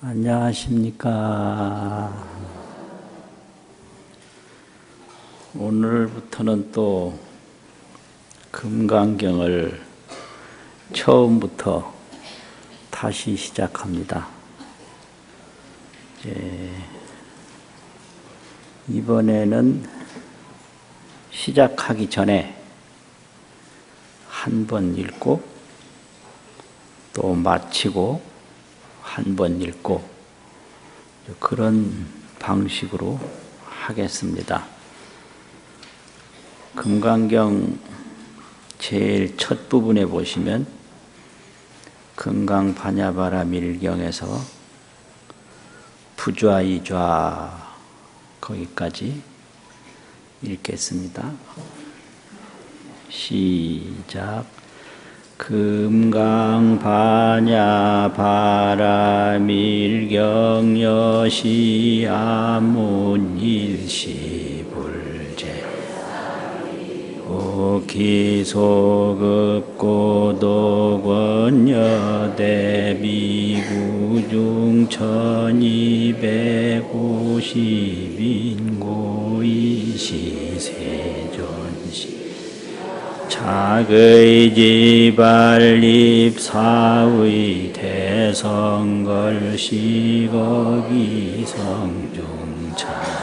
안녕하십니까. 오늘부터는 또 금강경을 처음부터 다시 시작합니다. 이번에는 시작하기 전에 한 번 읽고 또 마치고 한 번 읽고 그런 방식으로 하겠습니다. 금강경 제일 첫 부분에 보시면 금강반야바라 밀경에서 부좌이좌 거기까지 읽겠습니다. 시작. 금강반야바라밀경여시 아문일시불제 기소급고도권여대비구중천이백오십인고이시세존시 작의지발립사의 대성걸시거기성중차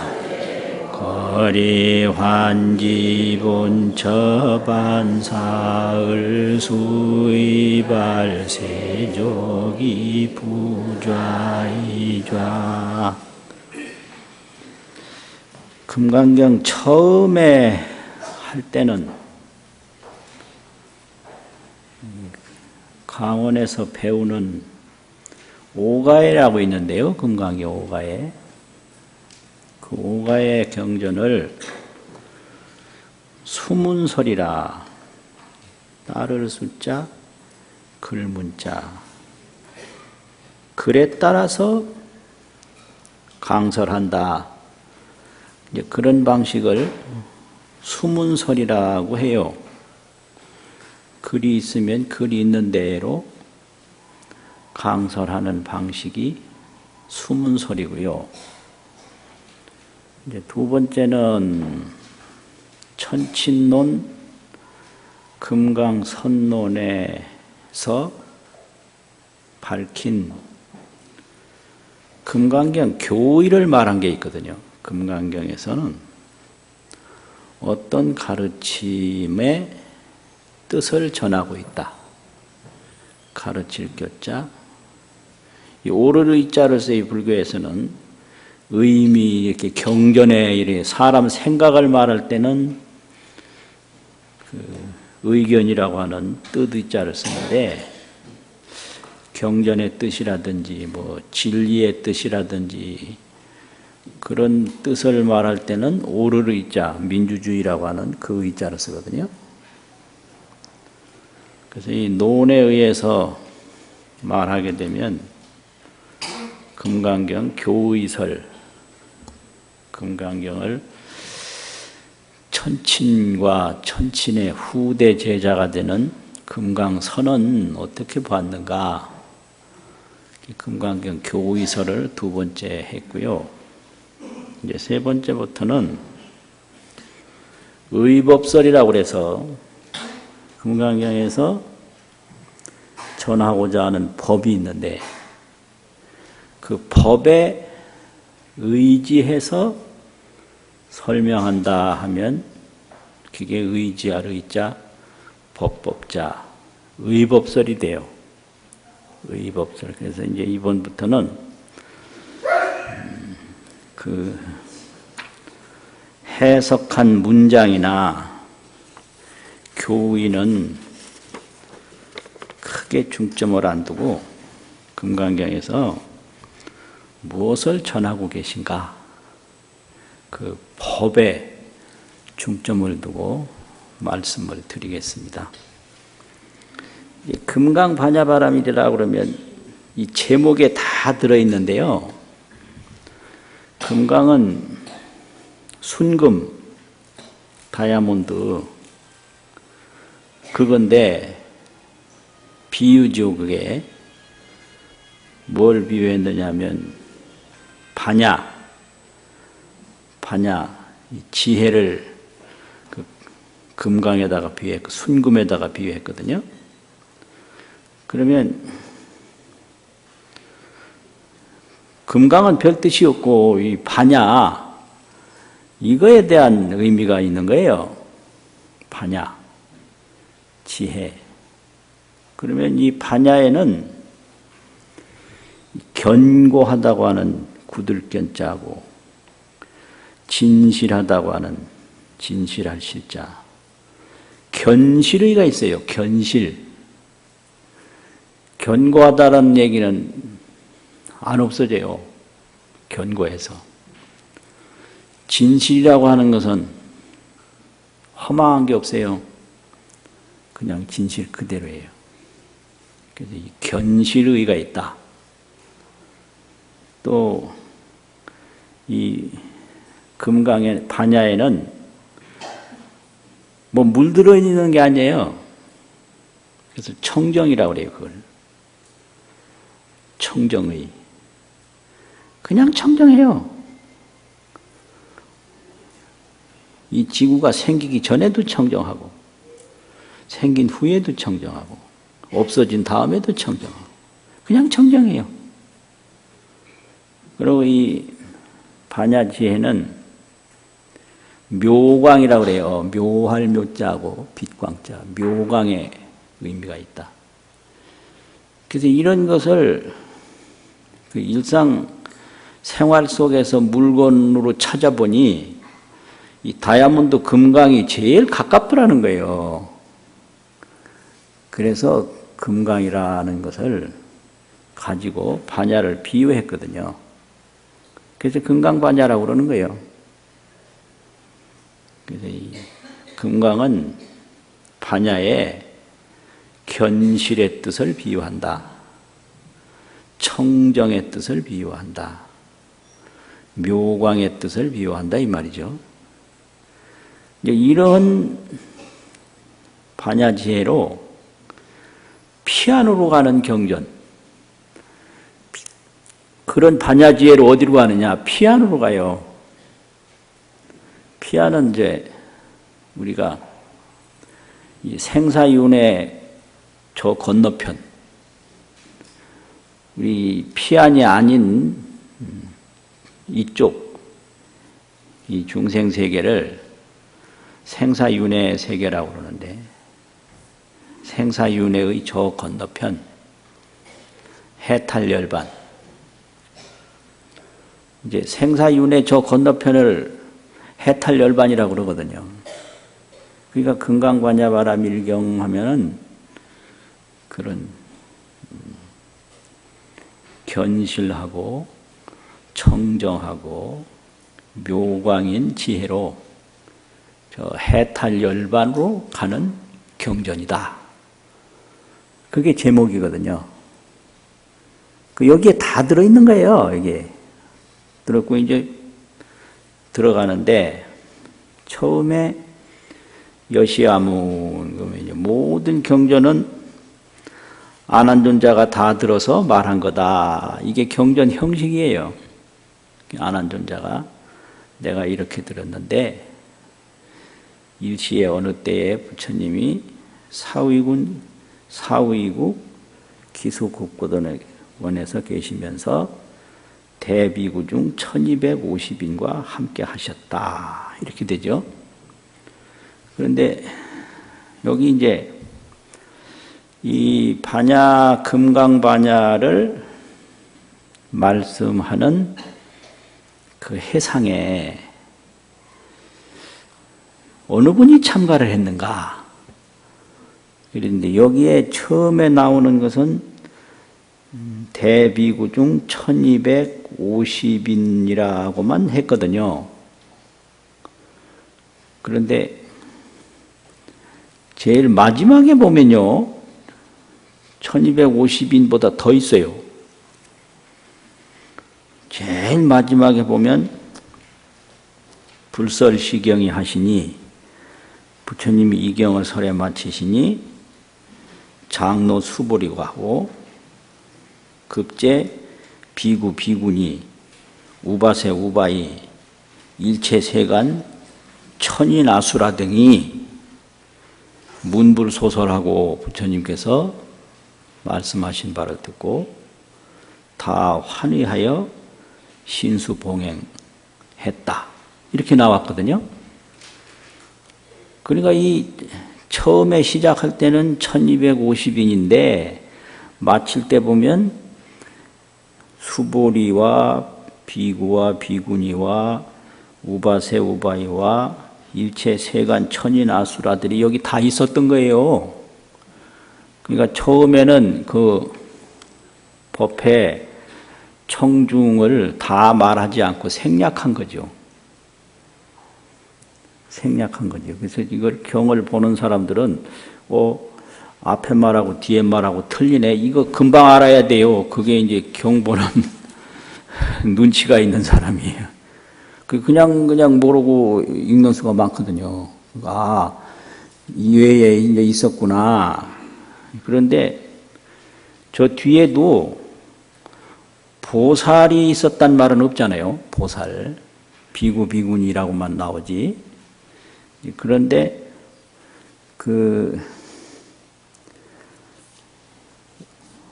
거리환지본처반사을수의발세족이 부좌이좌. 금강경 처음에 할 때는 강원에서 배우는 오가해라고 있는데요. 금강경 오가해. 그 오가해 경전을 수문설이라, 따를 숫자, 글문자, 글에 따라서 강설한다. 이제 그런 방식을 수문설이라고 해요. 글이 있으면 글이 있는 대로 강설하는 방식이 수문설이고요. 이제 두 번째는 천친론, 금강선론에서 밝힌 금강경 교의를 말한 게 있거든요. 금강경에서는 어떤 가르침의 뜻을 전하고 있다. 가르칠 교자. 이 오르르 자로서 이 불교에서는 의미, 이렇게 경전에 이렇게 사람 생각을 말할 때는 그 의견이라고 하는 뜻의 자를 쓰는데, 경전의 뜻이라든지 뭐 진리의 뜻이라든지 그런 뜻을 말할 때는 오르르 자, 민주주의라고 하는 그 의자를 쓰거든요. 그래서 이 논에 의해서 말하게 되면 금강경 교의설, 금강경을 천친과 천친의 후대 제자가 되는 금강선은 어떻게 봤는가? 금강경 교의설을 두 번째 했고요. 이제 세 번째부터는 의법설이라고 해서 금강경에서 전하고자 하는 법이 있는데 그 법에 의지해서 설명한다 하면 그게 의지할 의자, 법법자, 의법설이 돼요. 의법설. 그래서 이제 이번부터는 그 해석한 문장이나 교의는 크게 중점을 안 두고 금강경에서 무엇을 전하고 계신가? 그 법에 중점을 두고 말씀을 드리겠습니다. 금강반야바라밀이라고 그러면 이 제목에 다 들어있는데요. 금강은 순금, 다이아몬드, 그건데 비유죠. 그게 뭘 비유했느냐 하면 반야, 이 지혜를 그 금강에다가 비유했고 순금에다가 비유했거든요. 그러면 금강은 별 뜻이 없고 이 반야, 이거에 대한 의미가 있는 거예요. 반야, 지혜. 그러면 이 반야에는 견고하다고 하는 굳을견자고 진실하다고 하는 진실할 실자, 견실의가 있어요. 견실. 견고하다는 얘기는 안 없어져요. 견고해서. 진실이라고 하는 것은 허망한 게 없어요. 그냥 진실 그대로예요. 그래서 이 견실의가 있다. 또 이 금강의 반야에는 뭐 물들어 있는 게 아니에요. 그래서 청정이라고 그래요. 그걸 청정의. 그냥 청정해요. 이 지구가 생기기 전에도 청정하고 생긴 후에도 청정하고 없어진 다음에도 청정하고 그냥 청정해요. 그리고 이 반야지혜는 묘광이라고 그래요. 묘할 묘자하고 빛광자, 묘광의 의미가 있다. 그래서 이런 것을 그 일상 생활 속에서 물건으로 찾아보니 이 다이아몬드 금강이 제일 가깝더라는 거예요. 그래서 금강이라는 것을 가지고 반야를 비유했거든요. 그래서 금강반야라고 그러는 거예요. 그래서 이 금강은 반야의 견실의 뜻을 비유한다. 청정의 뜻을 비유한다. 묘광의 뜻을 비유한다 이 말이죠. 이런 반야지혜로 피안으로 가는 경전, 그런 반야지혜로 어디로 가느냐? 피안으로 가요. 피안은 이제 우리가 이 생사윤회 저 건너편, 우리 피안이 아닌 이쪽, 이 중생세계를 생사윤회 세계라고 그러는데, 생사윤회의 저 건너편, 해탈열반. 이제 생사윤회 저 건너편을 해탈열반이라고 그러거든요. 그러니까 금강반야바라밀경 하면은 그런 견실하고 청정하고 묘광인 지혜로 저 해탈열반으로 가는 경전이다. 그게 제목이거든요. 여기에 다 들어있는 거예요. 이게 들었고 이제 들어가는데 처음에 여시아문 그러면 모든 경전은 아난존자가 다 들어서 말한 거다. 이게 경전 형식이에요. 아난존자가 내가 이렇게 들었는데 일시에 어느 때에 부처님이 사위국 기수국고원에서 계시면서 대비구 중 1250인과 함께 하셨다. 이렇게 되죠. 그런데 여기 이제 이 반야, 금강반야를 말씀하는 그 해상에 어느 분이 참가를 했는가? 그런데 여기에 처음에 나오는 것은 대비구 중 1250인이라고만 했거든요. 그런데 제일 마지막에 보면요, 1250인보다 더 있어요. 제일 마지막에 보면 불설시경이 하시니 부처님이 이 경을 설에 마치시니 장로 수보리고 하고 급제 비구 비구니 우바세 우바이 일체 세간 천인아수라 등이 문불소설하고 부처님께서 말씀하신 바를 듣고 다 환희하여 신수봉행했다. 이렇게 나왔거든요. 그러니까 이 처음에 시작할 때는 1250인인데 마칠 때 보면 수보리와 비구와 비구니와 우바세 우바이와 일체 세간 천인 아수라들이 여기 다 있었던 거예요. 그러니까 처음에는 그 법회 청중을 다 말하지 않고 생략한 거죠. 생략한 거죠. 그래서 이걸 경을 보는 사람들은 앞에 말하고 뒤에 말하고 틀리네. 이거 금방 알아야 돼요. 그게 이제 경 보는 눈치가 있는 사람이에요. 그냥 모르고 읽는 수가 많거든요. 이외에 이제 있었구나. 그런데 저 뒤에도 보살이 있었단 말은 없잖아요. 보살. 비구, 비구니라고만 나오지. 그런데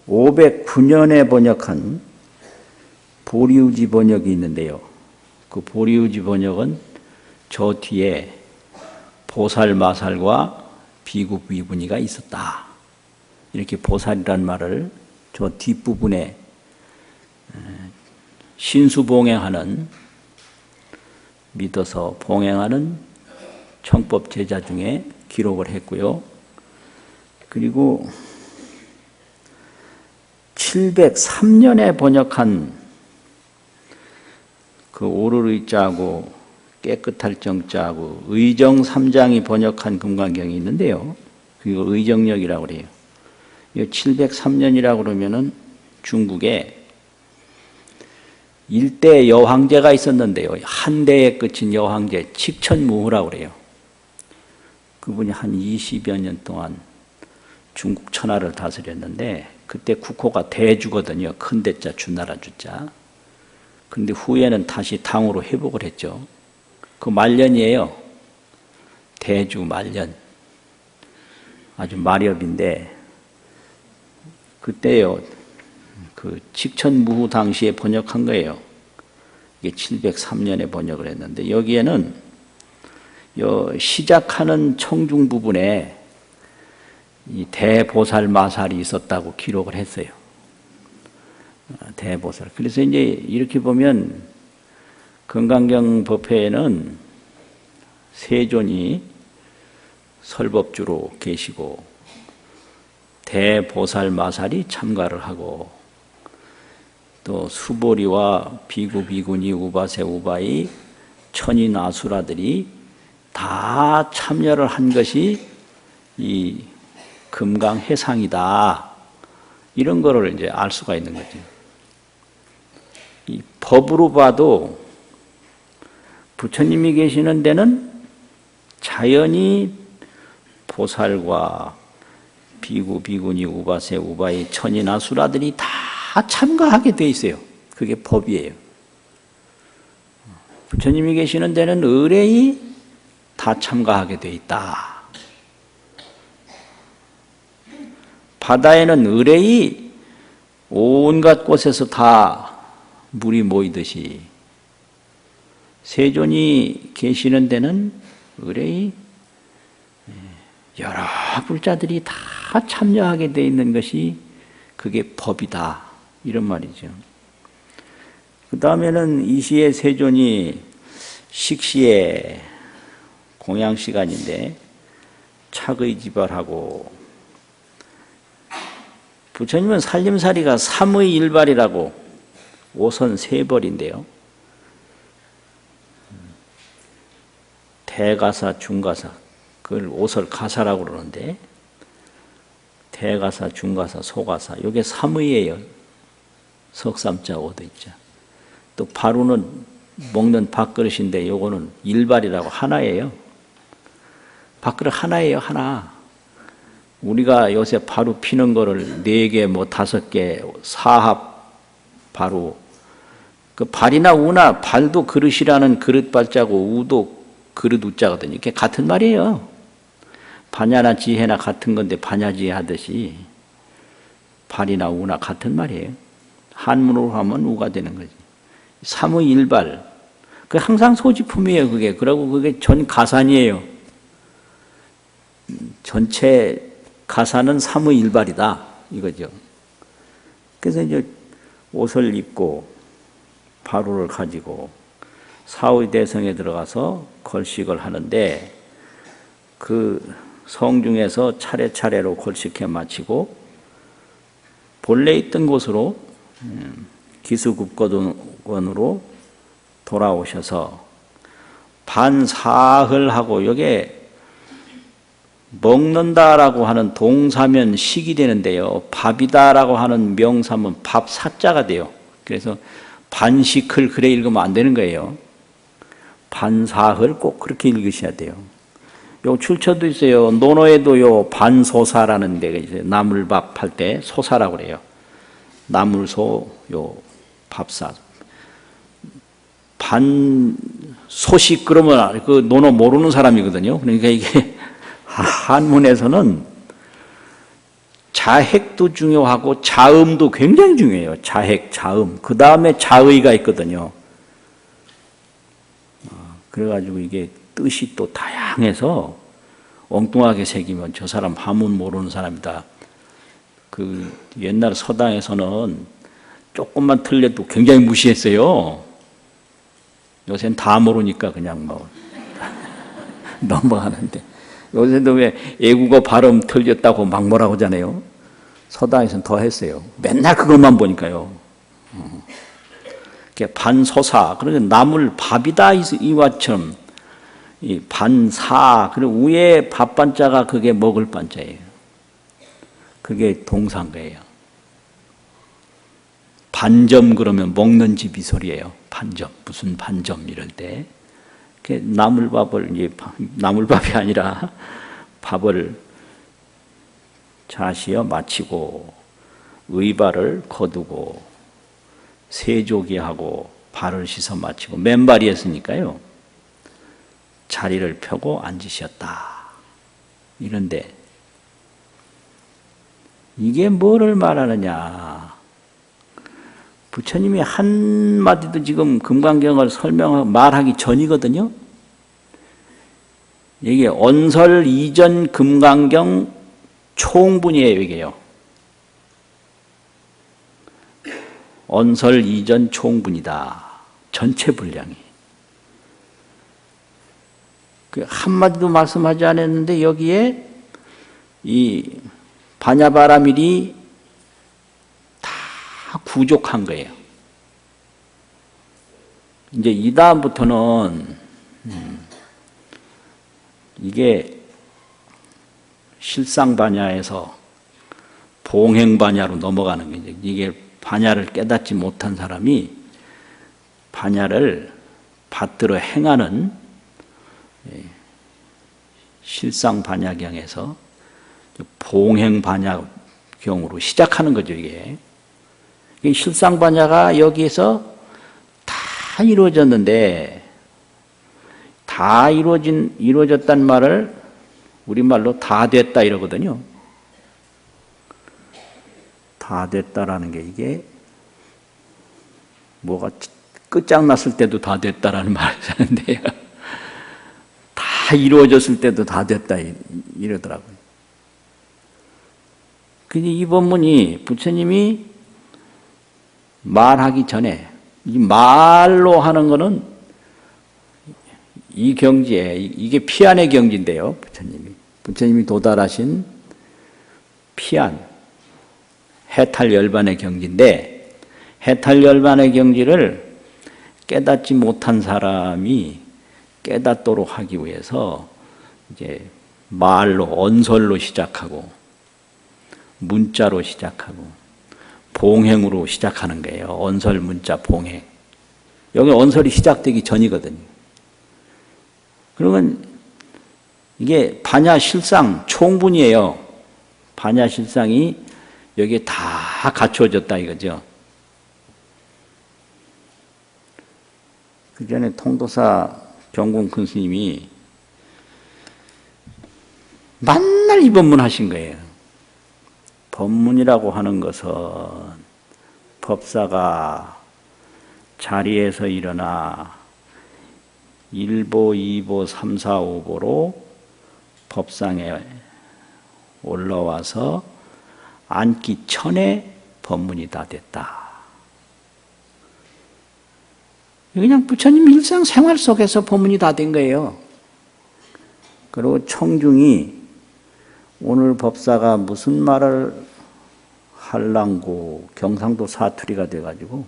509년에 번역한 보리우지 번역이 있는데요. 그 보리우지 번역은 저 뒤에 보살, 마살과 비구, 비구니가 있었다. 이렇게 보살이란 말을 저 뒷부분에 신수봉행하는, 믿어서 봉행하는 청법 제자 중에 기록을 했고요. 그리고 703년에 번역한 그 오르르자하고 깨끗할 정자하고 의정 3장이 번역한 금강경이 있는데요. 그거 의정역이라고 그래요. 이 703년이라고 그러면은 중국에 일대 여황제가 있었는데요. 한 대에 끝인 여황제 칙천무후라고 그래요. 그분이 한 20여 년 동안 중국 천하를 다스렸는데 그때 국호가 대주거든요. 큰 대자 주나라 주자. 그런데 후에는 다시 당으로 회복을 했죠. 그 말년이에요. 대주 말년. 아주 말엽인데 그때요. 그 칙천무후 당시에 번역한 거예요. 이게 703년에 번역을 했는데 여기에는 시작하는 청중 부분에 이 대보살 마살이 있었다고 기록을 했어요. 대보살. 그래서 이제 이렇게 보면 금강경 법회에는 세존이 설법주로 계시고 대보살 마살이 참가를 하고 또 수보리와 비구 비구니 우바세 우바이 천인 아수라들이 다 참여를 한 것이 이 금강해상이다. 이런 거를 이제 알 수가 있는 거죠. 이 법으로 봐도 부처님이 계시는 데는 자연히 보살과 비구, 비구니, 우바세, 우바이, 천인, 아수라들이 다 참가하게 돼 있어요. 그게 법이에요. 부처님이 계시는 데는 의뢰이 다 참가하게 돼 있다. 바다에는 의뢰이 온갖 곳에서 다 물이 모이듯이 세존이 계시는 데는 의뢰이 여러 불자들이 다 참여하게 돼 있는 것이 그게 법이다. 이런 말이죠. 그 다음에는 이시의 세존이 식시에 공양 시간인데 착의지발하고 부처님은 살림살이가 삼의일발이라고 오선 세벌인데요. 대가사, 중가사, 그걸 오설가사라고 그러는데 대가사, 중가사, 소가사 이게 삼의예요. 석삼자 오도있자. 또 바루는 먹는 밥그릇인데 요거는 일발이라고 하나예요. 밥그릇 하나예요. 하나. 우리가 요새 바루 피는 거를 4개, 5개, 사합 바로 그 발이나 우나 발도 그릇이라는 그릇 발자고 우도 그릇 우자거든요. 이게 같은 말이에요. 반야나 지혜나 같은 건데 반야지혜 하듯이 발이나 우나 같은 말이에요. 한문으로 하면 우가 되는 거지. 삼의일발. 그 항상 소지품이에요, 그게. 그러고 그게 전 가산이에요. 전체 가산은 삼의일발이다. 이거죠. 그래서 이제 옷을 입고 바루를 가지고 사의대성에 들어가서 걸식을 하는데 그 성중에서 차례차례로 걸식해 마치고 본래 있던 곳으로 기수급권으로 돌아오셔서 반사흘 하고 여기에 먹는다라고 하는 동사면 식이 되는데요. 밥이다라고 하는 명사면 밥 사자가 돼요. 그래서 반식을 그래 읽으면 안 되는 거예요. 반사흘 꼭 그렇게 읽으셔야 돼요. 요 출처도 있어요. 논어에도요 반소사라는 데가 있어요. 나물밥 할 때 소사라고 그래요. 나물소 요 밥사. 반소식 그러면 그 논어 모르는 사람이거든요. 그러니까 이게 한문에서는 자핵도 중요하고 자음도 굉장히 중요해요. 자핵, 자음. 그 다음에 자의가 있거든요. 그래가지고 이게 뜻이 또 다양해서 엉뚱하게 새기면 저 사람 한문 모르는 사람이다. 그 옛날 서당에서는 조금만 틀려도 굉장히 무시했어요. 요새는 다 모르니까 그냥 뭐 넘어가는데 요새도 왜 애국어 발음 틀렸다고 막 뭐라고 하잖아요. 서당에서는 더 했어요. 맨날 그것만 보니까요. 반소사, 그러니까 나물 밥이다 이와처럼 이 반사, 그리고 위에 밥반자가 그게 먹을 반자예요. 그게 동사인 거예요. 반점 그러면 먹는 집 이 소리예요. 반점, 무슨 반점 이럴 때. 나물밥을, 이제 나물밥이 아니라 밥을 자시어 마치고 의발을 거두고 세조기하고 발을 씻어 마치고 맨발이었으니까요. 자리를 펴고 앉으셨다. 이런데 이게 뭐를 말하느냐. 부처님이 한마디도 지금 금강경을 말하기 전이거든요. 이게 언설 이전 금강경 총분이에요, 이게요. 언설 이전 총분이다. 전체 분량이. 한마디도 말씀하지 않았는데 여기에 이 반야바라밀이 다 구족한 거예요. 이제 이 다음부터는 이게 실상반야에서 봉행반야로 넘어가는 거죠. 이게 반야를 깨닫지 못한 사람이 반야를 받들어 행하는 실상반야경에서 봉행반야경으로 시작하는 거죠. 이게 실상반야가 여기에서 다 이루어졌는데 다 이루어졌단 말을 우리말로 다 됐다 이러거든요. 다 됐다라는 게 이게 뭐가 끝장났을 때도 다 됐다라는 말을 하는데요. 다 이루어졌을 때도 다 됐다 이러더라고요. 근데 이 본문이 부처님이 말하기 전에 이 말로 하는 거는 이 경지에 이게 피안의 경지인데요. 부처님이 도달하신 피안 해탈열반의 경지인데 해탈열반의 경지를 깨닫지 못한 사람이 깨닫도록 하기 위해서 이제 말로 언설로 시작하고 문자로 시작하고 봉행으로 시작하는 거예요. 언설, 문자, 봉행. 여기 언설이 시작되기 전이거든요. 그러면 이게 반야실상 총분이에요. 반야실상이 여기에 다 갖추어졌다 이거죠. 그 전에 통도사 경공 큰 스님이 만날 이 법문 하신 거예요. 법문이라고 하는 것은 법사가 자리에서 일어나 1보, 2보, 3, 4, 5보로 법상에 올라와서 앉기 전에 법문이 다 됐다. 그냥 부처님 일상생활 속에서 법문이 다 된 거예요. 그리고 청중이 오늘 법사가 무슨 말을 할랑고 경상도 사투리가 돼가지고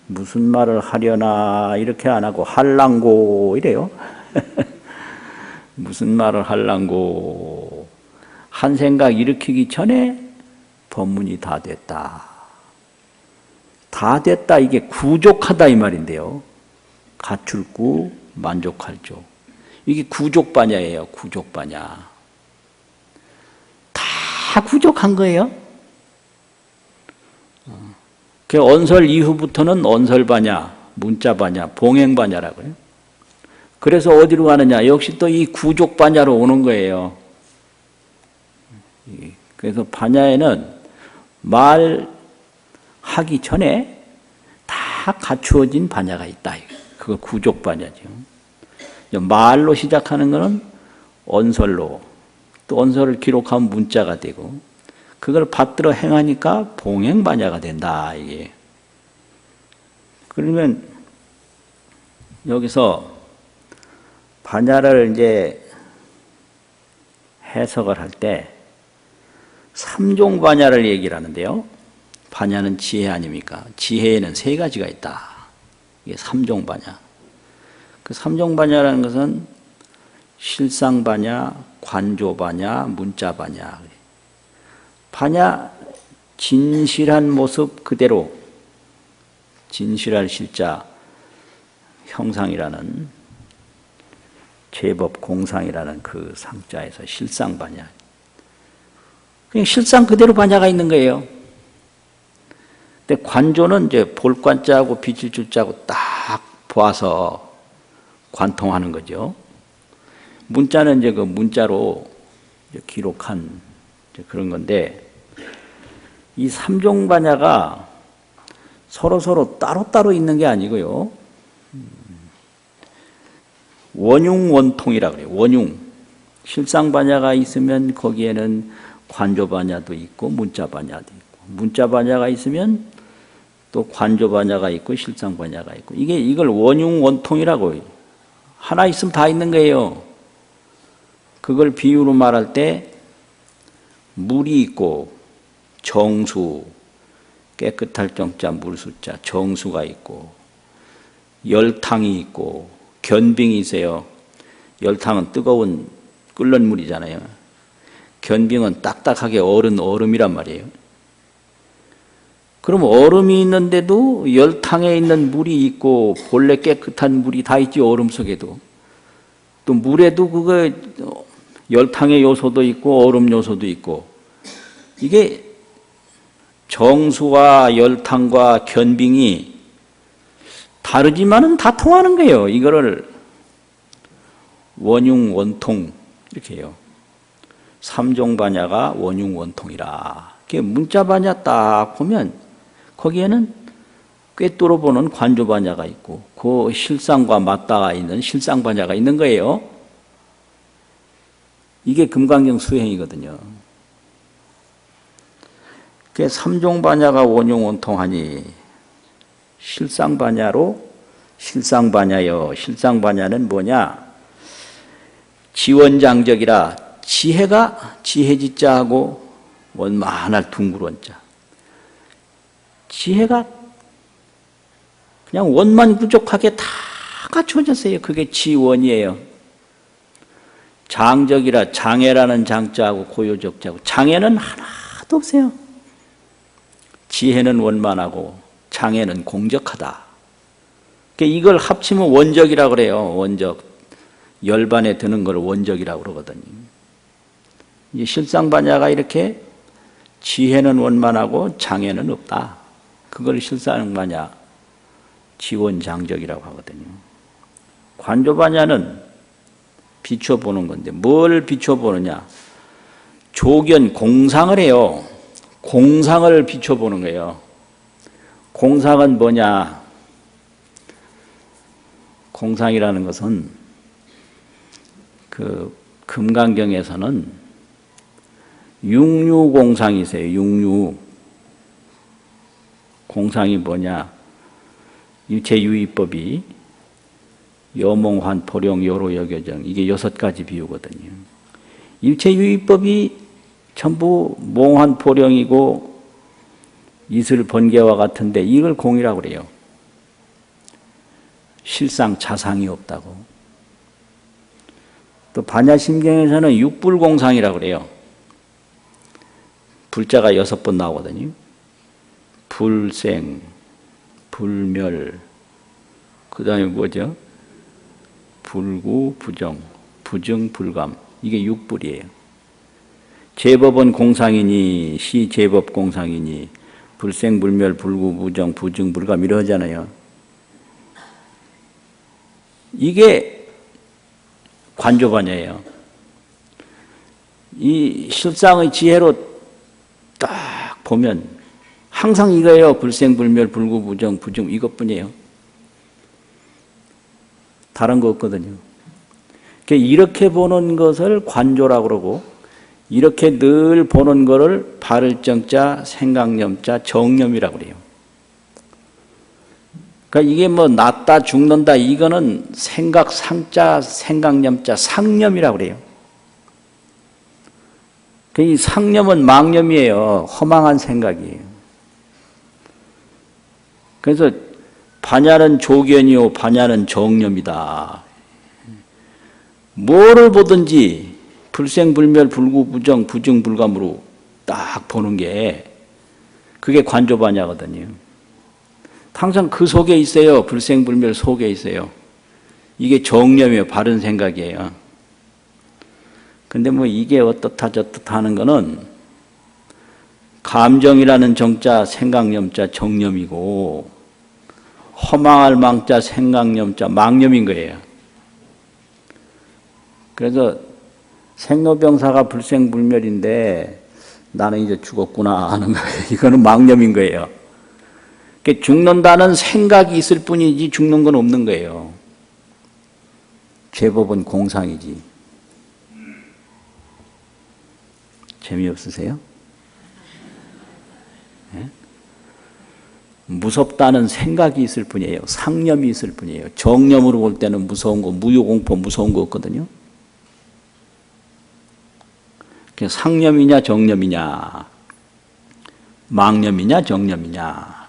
무슨 말을 하려나 이렇게 안 하고 할랑고 이래요. 무슨 말을 할랑고 한 생각 일으키기 전에 법문이 다 됐다. 다 됐다 이게 구족하다 이 말인데요. 갖출구 만족할죠. 이게 구족반야예요. 구족반야. 다 구족한 거예요. 그 언설 이후부터는 언설반야, 문자반야, 봉행반야라고요. 그래서 어디로 가느냐? 역시 또 이 구족반야로 오는 거예요. 그래서 반야에는 말하기 전에 다 갖추어진 반야가 있다. 그거 구족반야죠. 말로 시작하는 것은 언설로, 또 언설을 기록하면 문자가 되고, 그걸 받들어 행하니까 봉행반야가 된다. 이게. 그러면 여기서 반야를 이제 해석을 할 때 삼종 반야를 얘기를 하는데요. 반야는 지혜 아닙니까? 지혜에는 세 가지가 있다. 이게 삼종 반야. 그 삼종 반야라는 것은 실상 반야, 관조 반야, 문자 반야. 반야 진실한 모습 그대로 진실할 실자 형상이라는 제법 공상이라는 그 상자에서 실상 반야. 그냥 실상 그대로 반야가 있는 거예요. 근데 관조는 이제 볼 관자하고 비칠 줄자하고 딱 보아서 관통하는 거죠. 문자는 이제 그 문자로 이제 기록한 이제 그런 건데, 이 삼종 반야가 서로 따로따로 있는 게 아니고요. 원융 원통이라 그래요. 원융. 실상 반야가 있으면 거기에는 관조 반야도 있고 문자 반야도 있고, 문자 반야가 있으면 또 관조 반야가 있고 실상 반야가 있고, 이걸 원융 원통이라고 해요. 하나 있으면 다 있는 거예요. 그걸 비유로 말할 때 물이 있고 정수, 깨끗할 정자 물수자 정수가 있고, 열탕이 있고 견빙이 있어요. 열탕은 뜨거운 끓는 물이잖아요. 견빙은 딱딱하게 얼음이란 말이에요. 그럼 얼음이 있는데도 열탕에 있는 물이 있고 본래 깨끗한 물이 다 있지. 얼음 속에도 또 물에도 그거 열탕의 요소도 있고 얼음 요소도 있고, 이게 정수와 열탕과 견빙이 다르지만은 다 통하는 거예요. 이거를 원융 원통 이렇게 해요. 삼종 반야가 원융 원통이라. 문자 반야 딱 보면 거기에는 꿰뚫어 보는 관조 반야가 있고 그 실상과 맞닿아 있는 실상 반야가 있는 거예요. 이게 금강경 수행이거든요. 그 삼종 반야가 원융 원통하니 실상 반야로 실상 반야여. 실상 반야는 뭐냐? 지원장적이라. 지혜가 지혜지자하고 원만할 둥그런자. 지혜가 그냥 원만 부족하게 다 갖춰졌어요. 그게 지원이에요. 장적이라. 장애라는 장자하고 고요적자하고 장애는 하나도 없어요. 지혜는 원만하고 장애는 공적하다. 이걸 합치면 원적이라고 그래요. 원적. 열반에 드는 걸 원적이라고 그러거든요. 실상반야가 이렇게 지혜는 원만하고 장애는 없다. 그걸 실상반야 지원장적이라고 하거든요. 관조반야는 비춰보는 건데 뭘 비춰보느냐? 조견 공상을 해요. 공상을 비춰보는 거예요. 공상은 뭐냐? 공상이라는 것은 그 금강경에서는 육류공상이 있어요. 육류. 공상이 뭐냐? 유체유의법이 여몽환, 포령, 요로, 여교정 이게 6가지 비유거든요. 유체유의법이 전부 몽환, 포령이고 이슬, 번개와 같은데 이걸 공이라고 그래요. 실상 자상이 없다고. 또 반야심경에서는 육불공상이라고 그래요. 불자가 6번 나오거든요. 불생, 불멸, 그 다음에 뭐죠? 불구, 부정, 부증, 불감. 이게 육불이에요. 제법은 공상이니, 시 제법 공상이니, 불생, 불멸, 불구, 부정, 부증, 불감 이러잖아요. 이게 관조반야예요. 이 실상의 지혜로 딱 보면 항상 이거예요. 불생, 불멸, 불구, 부정, 부증 이것뿐이에요. 다른 거 없거든요. 이렇게 보는 것을 관조라고 그러고 이렇게 늘 보는 것을 발을정자, 생각념자, 정념이라고 그래요. 그러니까 이게 뭐 낫다, 죽는다 이거는 생각, 상자, 생각념자, 상념이라고 그래요. 이 상념은 망념이에요. 허망한 생각이에요. 그래서 반야는 조견이요 반야는 정념이다. 뭐를 보든지 불생불멸 불구부정 부증불감으로 딱 보는 게 그게 관조반야거든요. 항상 그 속에 있어요. 불생불멸 속에 있어요. 이게 정념이에요. 바른 생각이에요. 근데 뭐 이게 어떻다 저떻다 하는 거는 감정이라는 정자 생각념자 정념이고 허망할 망자 생각념자 망념인 거예요. 그래서 생로병사가 불생불멸인데 나는 이제 죽었구나 하는 거예요. 이거는 망념인 거예요. 죽는다는 생각이 있을 뿐이지 죽는 건 없는 거예요. 제법은 공상이지. 재미없으세요? 네? 무섭다는 생각이 있을 뿐이에요. 상념이 있을 뿐이에요. 정념으로 볼 때는 무서운 거, 무효공포 무서운 거 없거든요. 상념이냐 정념이냐, 망념이냐 정념이냐.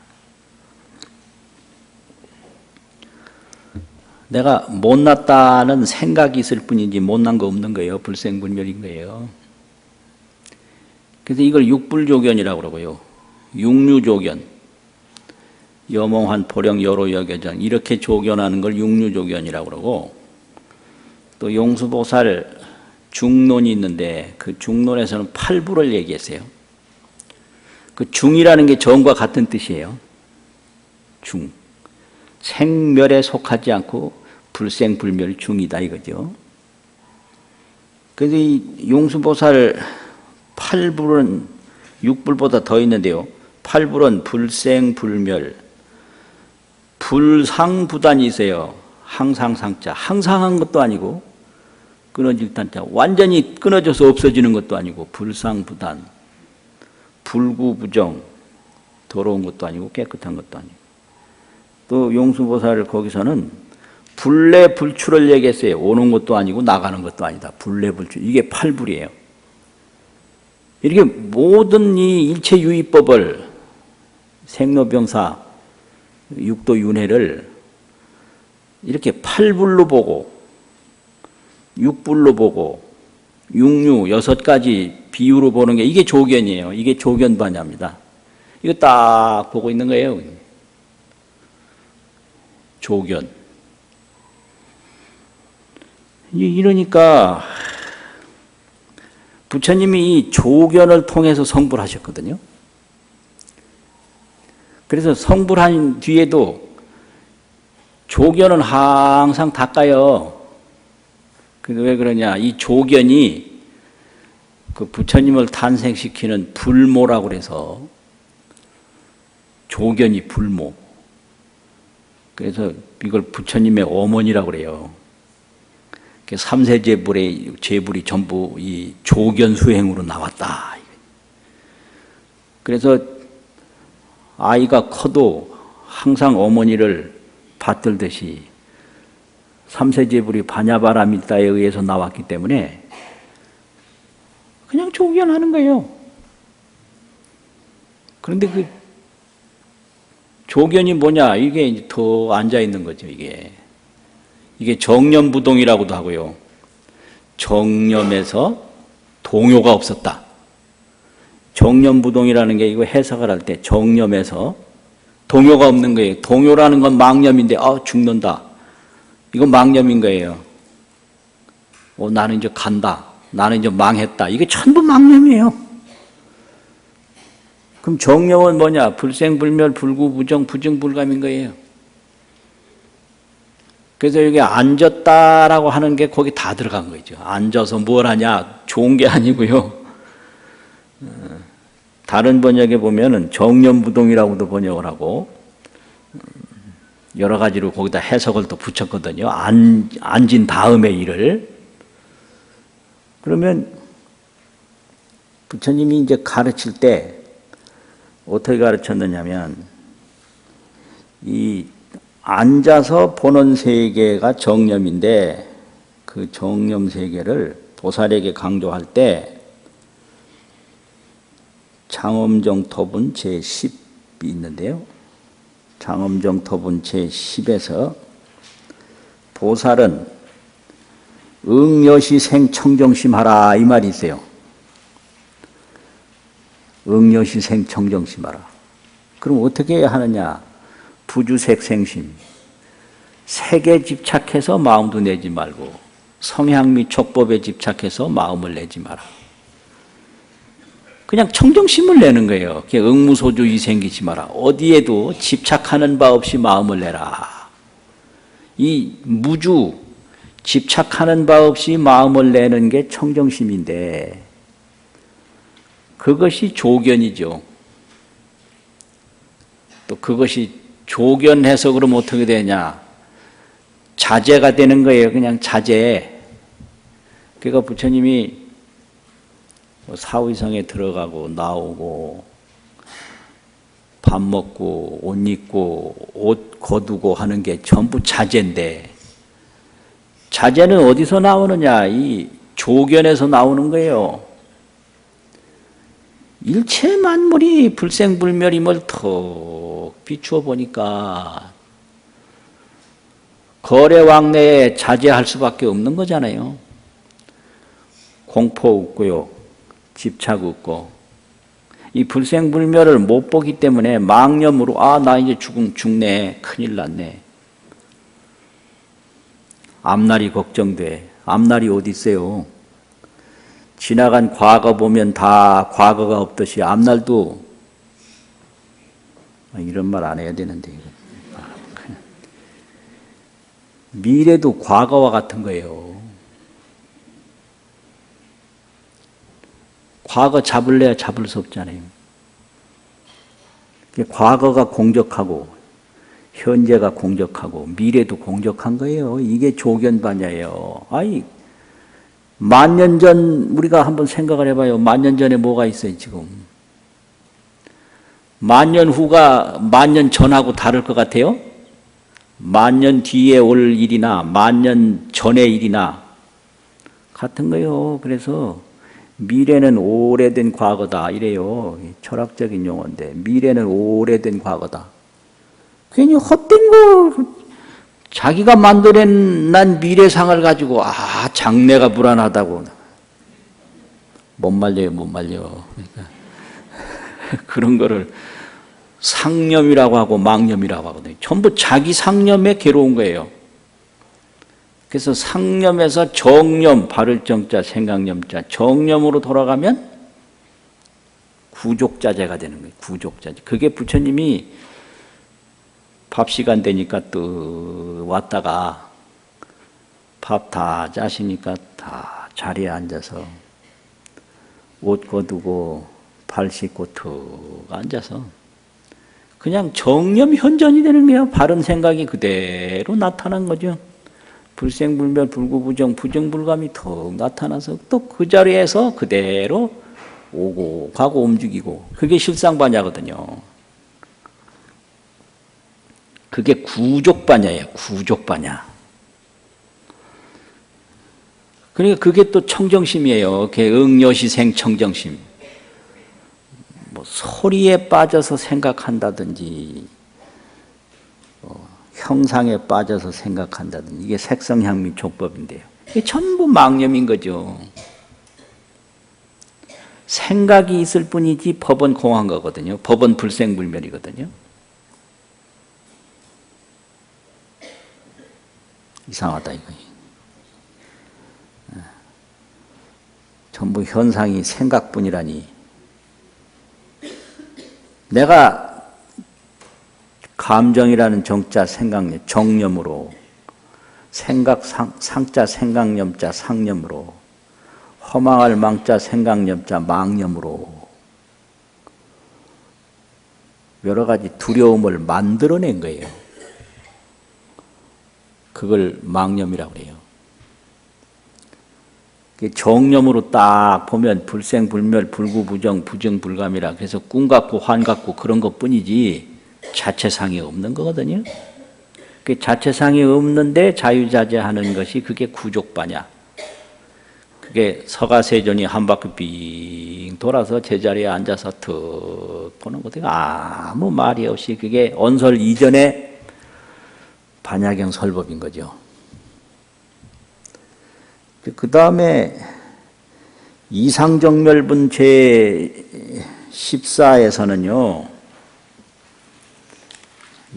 내가 못났다는 생각이 있을 뿐이지 못난 거 없는 거예요. 불생불멸인 거예요. 그래서 이걸 육불조견이라고 그러고요. 육류조견, 여몽환, 포령, 여로, 여교정 이렇게 조견하는 걸 육류조견이라고 그러고 또 용수보살 중론이 있는데 그 중론에서는 8부를 얘기했어요. 그 중이라는 게 정과 같은 뜻이에요. 중. 생멸에 속하지 않고 불생불멸 중이다 이거죠. 그래서 이 용수보살 8불은 6불보다 더 있는데요. 8불은 불생불멸, 불상부단이 있어요. 항상상자. 항상한 것도 아니고 끊어질 단자. 완전히 끊어져서 없어지는 것도 아니고 불상부단, 불구부정, 더러운 것도 아니고 깨끗한 것도 아니고. 또 용수보살 거기서는 불내불출을 얘기했어요. 오는 것도 아니고 나가는 것도 아니다. 불내불출. 이게 8불이에요. 이렇게 모든 이 일체유의법을 생로병사, 육도윤회를 이렇게 8불로 보고 6불로 보고 육류 6가지 비유로 보는 게 이게 조견이에요. 이게 조견반야입니다. 이거 딱 보고 있는 거예요. 조견. 이러니까 부처님이 이 조견을 통해서 성불 하셨거든요. 그래서 성불한 뒤에도 조견은 항상 닦아요. 근데 왜 그러냐? 이 조견이 그 부처님을 탄생시키는 불모라고 그래서 조견이 불모. 그래서 이걸 부처님의 어머니라고 그래요. 삼세 제불이 전부 이 조견 수행으로 나왔다. 그래서 아이가 커도 항상 어머니를 받들듯이 삼세 제불이 바냐바라미타에 의해서 나왔기 때문에 그냥 조견하는 거예요. 그런데 그 조견이 뭐냐? 이게 더 앉아 있는 거죠, 이게. 이게 정념부동이라고도 하고요. 정념에서 동요가 없었다. 정념부동이라는 게 이거 해석을 할 때 정념에서 동요가 없는 거예요. 동요라는 건 망념인데, 죽는다. 이건 망념인 거예요. 나는 이제 간다. 나는 이제 망했다. 이게 전부 망념이에요. 그럼 정념은 뭐냐? 불생불멸, 불구부정, 부증불감인 거예요. 그래서 여기 앉았다라고 하는 게 거기 다 들어간 거죠. 앉아서 뭘 하냐? 좋은 게 아니고요. 다른 번역에 보면은 정념부동이라고도 번역을 하고 여러 가지로 거기다 해석을 또 붙였거든요. 앉은 다음의 일을. 그러면 부처님이 이제 가르칠 때 어떻게 가르쳤느냐면 이 앉아서 보는 세계가 정념인데 그 정념 세계를 보살에게 강조할 때 장엄정토분 제10이 있는데요. 장엄정토분 제10에서 보살은 응여시 생청정심하라 이 말이 있어요. 응여시 생청정심하라. 그럼 어떻게 하느냐? 부주색생심. 색에 집착해서 마음도 내지 말고 성향 및 촉법에 집착해서 마음을 내지 마라. 그냥 청정심을 내는 거예요. 응무소주의 생기지 마라. 어디에도 집착하는 바 없이 마음을 내라. 이 무주, 집착하는 바 없이 마음을 내는 게 청정심인데 그것이 조견이죠. 또 그것이 조견해서 그러면 어떻게 되냐? 자제가 되는 거예요. 그냥 자제. 그러니까 부처님이 사의성에 들어가고 나오고 밥 먹고 옷 입고 옷 거두고 하는 게 전부 자제인데 자제는 어디서 나오느냐? 이 조견에서 나오는 거예요. 일체 만물이 불생불멸임을 턱 비추어 보니까 거래왕래에 자제할 수밖에 없는 거잖아요. 공포 없고요. 집착 없고 이 불생불멸을 못 보기 때문에 망념으로 나 이제 죽네. 큰일 났네. 앞날이 걱정돼. 앞날이 어디 있어요? 지나간 과거 보면 다 과거가 없듯이 앞날도 이런 말 안 해야 되는데 미래도 과거와 같은 거예요. 과거 잡을래야 잡을 수 없잖아요. 과거가 공적하고 현재가 공적하고 미래도 공적한 거예요. 이게 조견반야예요. 만년 전 우리가 한번 생각을 해봐요. 만년 전에 뭐가 있어요 지금? 만년 후가 만년 전하고 다를 것 같아요? 만년 뒤에 올 일이나 만년 전의 일이나 같은 거예요. 그래서 미래는 오래된 과거다 이래요. 철학적인 용어인데 미래는 오래된 과거다. 괜히 헛된 거 자기가 만들어낸 미래상을 가지고 장래가 불안하다고 못 말려요. 그러니까 그런 거를 상념이라고 하고 망념이라고 하거든요. 전부 자기 상념에 괴로운 거예요. 그래서 상념에서 정념, 바를 정자, 생각념자, 정념으로 돌아가면 구족자재가 되는 거예요. 구족자재. 그게 부처님이 밥 시간 되니까 또 왔다가 밥 다 짜시니까 다 자리에 앉아서 옷 거두고 발 씻고 툭 앉아서 그냥 정념현전이 되는 거예요. 바른 생각이 그대로 나타난 거죠. 불생불멸 불구부정 부정불감이 더 나타나서 또 그 자리에서 그대로 오고 가고 움직이고 그게 실상반야거든요. 그게 구족반야예요. 구족반야. 그러니까 그게 또 청정심이에요. 응여시생 청정심. 뭐 소리에 빠져서 생각한다든지 형상에 빠져서 생각한다든지 이게 색성향미 족법인데요. 이게 전부 망념인 거죠. 생각이 있을 뿐이지 법은 공한 거거든요. 법은 불생불멸이거든요. 이상하다 이거. 전부 현상이 생각뿐이라니. 내가 감정이라는 정자 생각념, 정념으로 생각 상자 생각념자 상념으로 허망할 망자 생각념자 망념으로 여러 가지 두려움을 만들어낸 거예요. 그걸 망념이라고 그래요. 정념으로 딱 보면 불생불멸 불구부정 부정불감이라 그래서 꿈 같고 환 같고 그런 것뿐이지 자체상이 없는 거거든요. 그 자체상이 없는데 자유자재하는 것이 그게 구족반야. 그게 서가세존이 한 바퀴 빙 돌아서 제자리에 앉아서 툭 보는 것도 아무 말이 없이 그게 언설 이전의 반야경 설법인 거죠. 그 다음에 이상정멸분 제14에서는요,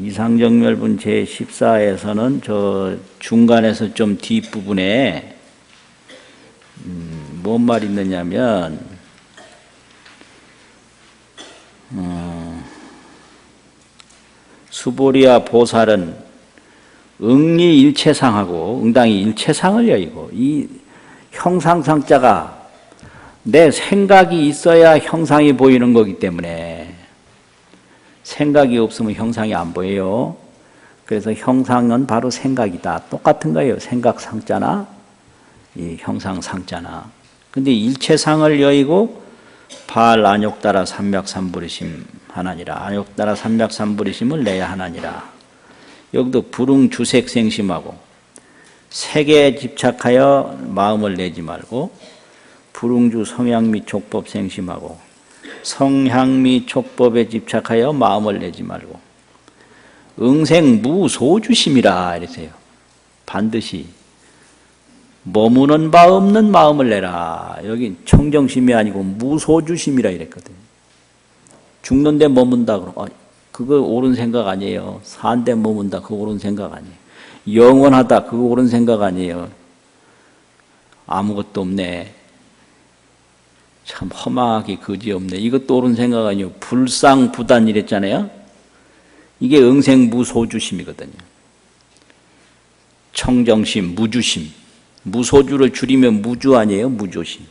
이상정멸분 제14에서는 저 중간에서 좀 뒷부분에 뭔 말이 있느냐면 수보리아 보살은 응리 일체상하고 응당이 일체상을 여의고 이 형상상자가 내 생각이 있어야 형상이 보이는 거기 때문에 생각이 없으면 형상이 안 보여요. 그래서 형상은 바로 생각이다. 똑같은 거예요. 생각상자나 이 형상상자나. 근데 일체상을 여의고 발 안욕따라 삼맥삼부리심 하나니라. 안욕따라 삼맥삼부리심을 내야 하나니라. 여기도 불응주색생심하고 색에 집착하여 마음을 내지 말고 불응주 성향미 촉법 생심하고 성향미 촉법에 집착하여 마음을 내지 말고 응생무소주심이라 이랬어요. 반드시 머무는 바 없는 마음을 내라. 여기 청정심이 아니고 무소주심이라 이랬거든요. 죽는데 머문다 그러고 그거 옳은 생각 아니에요. 산데 머문다 그거 옳은 생각 아니에요. 영원하다 그거 옳은 생각 아니에요. 아무것도 없네. 참 험하게 거지없네. 이것도 옳은 생각 아니에요. 불상부단 이랬잖아요. 이게 응생무소주심이거든요. 청정심, 무주심. 무소주를 줄이면 무주 아니에요. 무조심.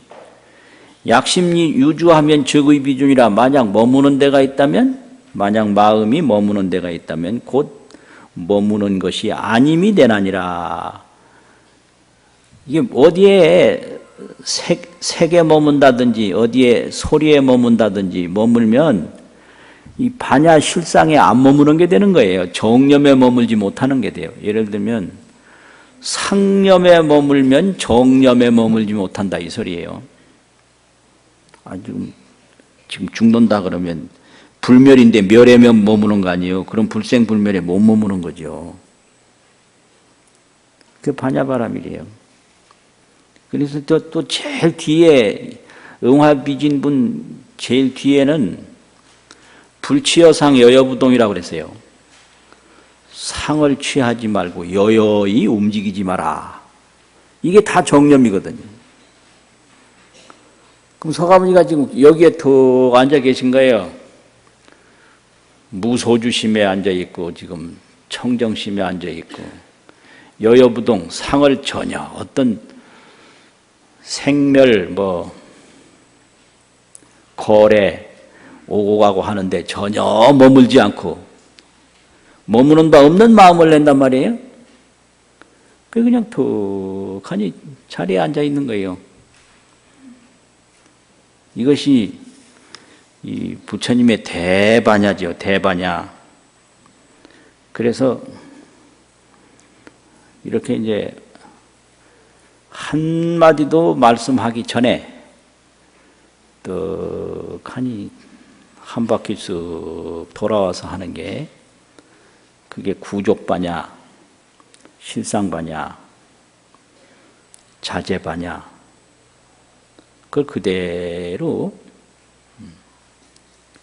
약심이 유주하면 적의 비준이라. 만약 머무는 데가 있다면, 만약 마음이 머무는 데가 있다면 곧 머무는 것이 아님이 되나니라. 이게 어디에 색에 머문다든지 어디에 소리에 머문다든지 머물면 이 반야 실상에 안 머무는 게 되는 거예요. 정념에 머물지 못하는 게 돼요. 예를 들면 상념에 머물면 정념에 머물지 못한다 이 소리예요. 지금 죽는다 그러면 불멸인데 멸에 머무는 거 아니에요. 그럼 불생불멸에 못 머무는 거죠. 그 반야바람이래요. 그래서 또 제일 뒤에 응화비진분 제일 뒤에는 불취여상 여여부동이라고 그랬어요. 상을 취하지 말고 여여히 움직이지 마라. 이게 다 정념이거든요. 그럼 서가모니가 지금 여기에 더 앉아 계신 거예요. 무소주심에 앉아 있고 지금 청정심에 앉아 있고 여여부동 상을 전혀 어떤 생멸 거래 오고 가고 하는데 전혀 머물지 않고 머무는 바 없는 마음을 낸단 말이에요. 그냥 툭하니 자리에 앉아 있는 거예요. 이것이 이 부처님의 대반야죠. 대반야. 그래서 이렇게 이제 한마디도 말씀하기 전에 떡하니 한 바퀴 쓱 돌아와서 하는 게 그게 구족반야, 실상반야, 자제반야 그걸 그대로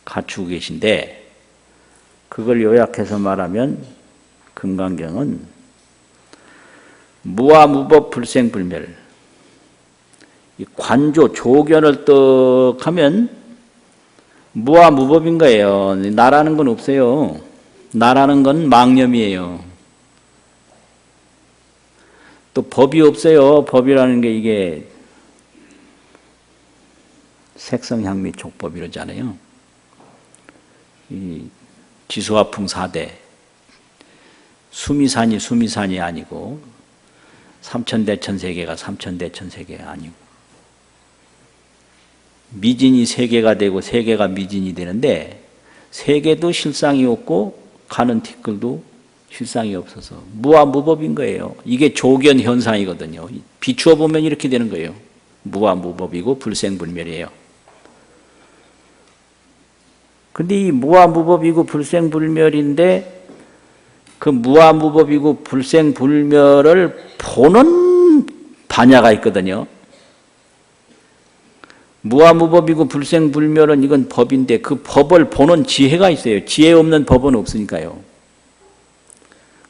갖추고 계신데 그걸 요약해서 말하면 금강경은 무아무법 불생불멸 이 관조 조견을 떡 하면 무아무법인 거예요. 나라는 건 없어요. 나라는 건 망념이에요. 또 법이 없어요. 법이라는 게 이게 색성향미 촉법 이러잖아요. 이 지수화풍 사대 수미산이 아니고 삼천대천세계가 삼천대천세계가 아니고 미진이 세계가 되고 세계가 미진이 되는데 세계도 실상이 없고 가는 티끌도 실상이 없어서 무아무법인 거예요. 이게 조견 현상이거든요. 비추어 보면 이렇게 되는 거예요. 무아무법이고 불생불멸이에요. 근데 이 무아무법이고 불생불멸인데 그 무아무법이고 불생불멸을 보는 반야가 있거든요. 무아무법이고 불생불멸은 이건 법인데 그 법을 보는 지혜가 있어요. 지혜 없는 법은 없으니까요.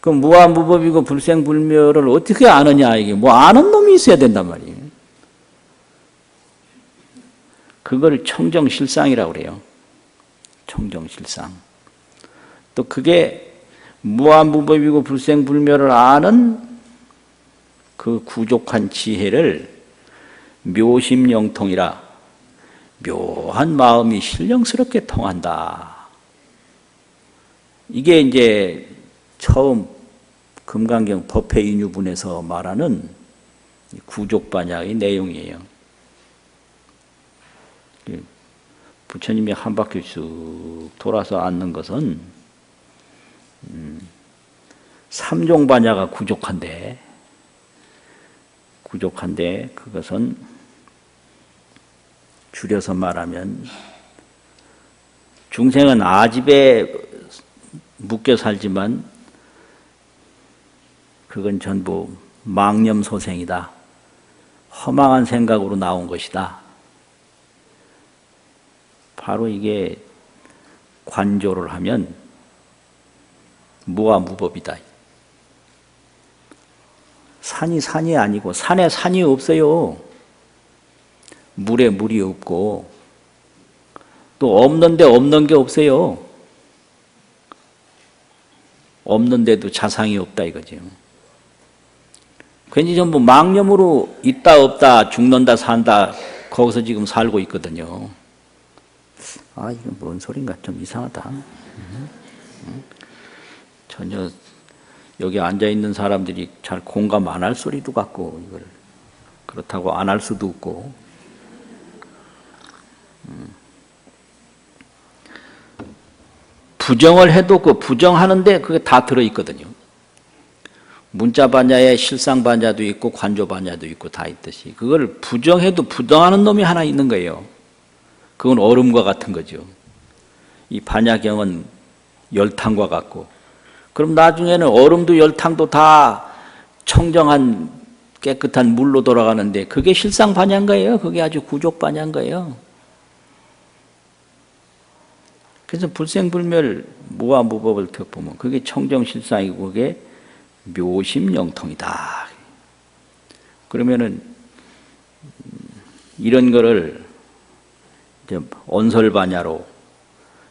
그럼 무아무법이고 불생불멸을 어떻게 아느냐 이게 아는 놈이 있어야 된단 말이에요. 그걸 청정실상이라고 그래요. 청정실상. 또 그게 무아무법이고 불생불멸을 아는 그 구족한 지혜를 묘심영통이라 묘한 마음이 신령스럽게 통한다. 이게 이제 처음 금강경 법회인유분에서 말하는 구족반야의 내용이에요. 부처님이 한 바퀴 쑥 돌아서 앉는 것은 삼종반야가 구족한데 그것은 줄여서 말하면 중생은 아집에 묶여 살지만 그건 전부 망념소생이다. 허망한 생각으로 나온 것이다. 바로 이게 관조를 하면 무아무법이다. 산이 아니고 산에 산이 없어요. 물에 물이 없고 또 없는데 없는 게 없어요. 없는데도 자상이 없다 이거죠. 괜히 전부 망념으로 있다 없다 죽는다 산다 거기서 지금 살고 있거든요. 아 이건 뭔 소린가 좀 이상하다. 전혀 여기 앉아있는 사람들이 잘 공감 안 할 소리도 같고 이걸 그렇다고 안 할 수도 없고 부정을 해도 그 부정하는데 그게 다 들어있거든요. 문자반야에 실상반야도 있고 관조반야도 있고 다 있듯이 그걸 부정해도 부정하는 놈이 하나 있는 거예요. 그건 얼음과 같은 거죠. 이 반야경은 열탕과 같고 그럼 나중에는 얼음도 열탕도 다 청정한 깨끗한 물로 돌아가는데 그게 실상반야인 거예요. 그게 아주 구족반야인 거예요. 그래서 불생불멸 무아무법을 딱 보면 그게 청정실상이고 그게 묘심영통이다. 그러면은 이런 거를 이제 언설반야로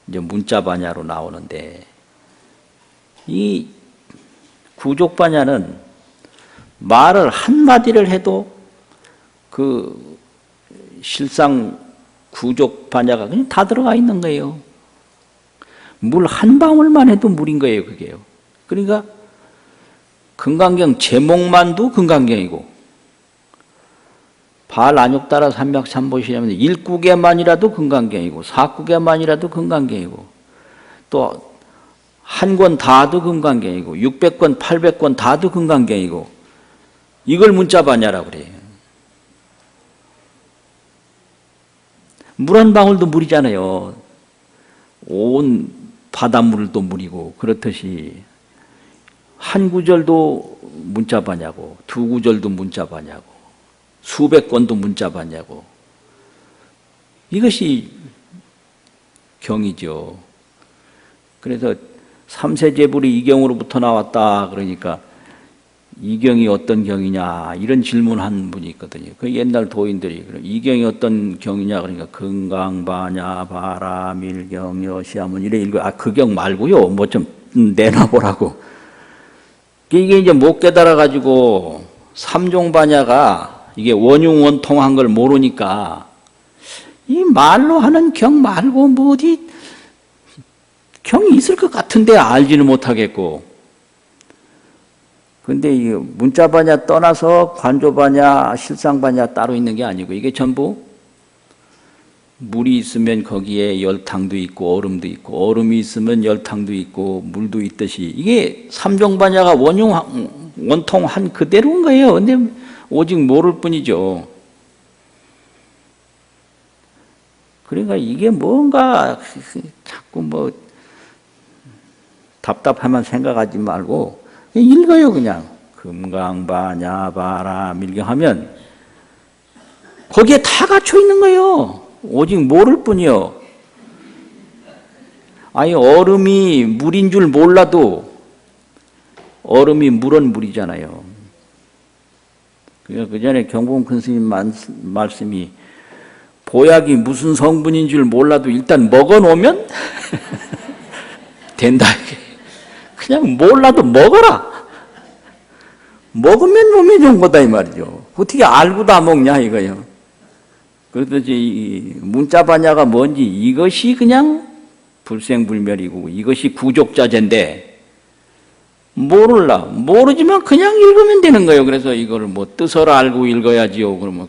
이제 문자반야로 나오는데 이 구족반야는 말을 한마디를 해도 그 실상 구족 반야가 그냥 다 들어가 있는 거예요. 물 한 방울만 해도 물인 거예요, 그게요. 그러니까 금강경 제목만도 금강경이고, 발안욕따라 삼맥삼보시라면 1국에만이라도 금강경이고 4국에만이라도 금강경이고, 또 한 권 다도 금강경이고 600권 800권 다도 금강경이고, 이걸 문자반야라고 그래요. 물 한 방울도 물이잖아요. 온 바닷물도 물이고, 그렇듯이 한 구절도 문자반야고, 두 구절도 문자반야고, 수백 권도 문자반야고, 이것이 경이죠. 그래서 삼세제불이 이경으로부터 나왔다 그러니까 이경이 어떤 경이냐 이런 질문한 분이 있거든요. 그 옛날 도인들이 이경이 어떤 경이냐 그러니까 금강반야 바라밀경 여시하문 이래 읽어. 그 경 말고요. 뭐 좀 내놔보라고. 이게 이제 못 깨달아 가지고 삼종반야가 이게 원흉원통한 걸 모르니까 이 말로 하는 경 말고 뭐 어디 경이 있을 것 같은데 알지는 못하겠고. 근데 이 문자반야 떠나서 관조반야, 실상반야 따로 있는 게 아니고, 이게 전부 물이 있으면 거기에 열탕도 있고 얼음도 있고, 얼음이 있으면 열탕도 있고 물도 있듯이 이게 삼종반야가 원통한 그대로인 거예요. 근데 오직 모를 뿐이죠. 그러니까 이게 뭔가 자꾸 뭐 답답하면 생각하지 말고 읽어요. 그냥 금강반야 바라밀경하면 거기에 다 갖춰 있는 거예요. 오직 모를 뿐이요. 아니 얼음이 물인 줄 몰라도 얼음이 물은 물이잖아요. 그 전에 경봉 큰 스님 말씀이 보약이 무슨 성분인 줄 몰라도 일단 먹어놓으면 된다. 그냥 몰라도 먹어라. 먹으면 몸에 좋은 거다 이 말이죠. 어떻게 알고 다 먹냐 이거요. 그렇듯이 문자반야가 뭔지 이것이 그냥 불생불멸이고 이것이 구족자재인데 모를라. 모르지만 그냥 읽으면 되는 거예요. 그래서 이거를 뭐 뜻을 알고 읽어야지요. 그러면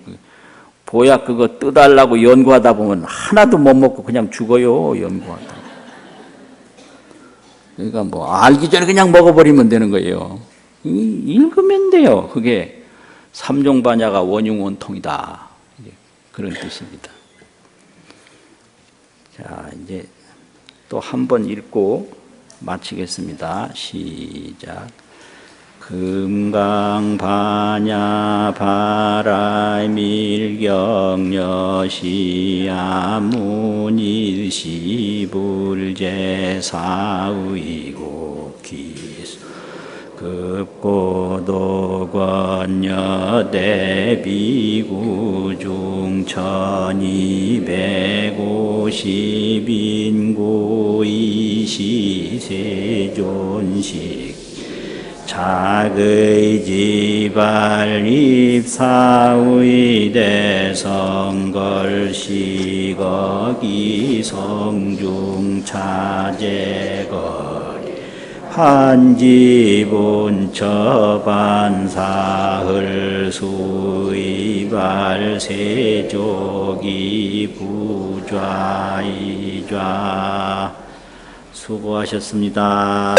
보약 그거 뜻하려고 연구하다 보면 하나도 못 먹고 그냥 죽어요. 연구하다. 그러니까 뭐 알기 전에 그냥 먹어버리면 되는 거예요. 읽으면 돼요. 그게 삼종반야가 원흉원통이다. 그런 뜻입니다. 자, 이제 또 한 번 읽고 마치겠습니다. 시작. 금강반야 바라밀경여시아문일시불제사의고 기수 급고도권여 대비구중 1250인구 이시세존식 작의 지발입사의 대성걸시거기 성중차제거리 한지본처반사흘수이발세족이 부좌이좌 수고하셨습니다.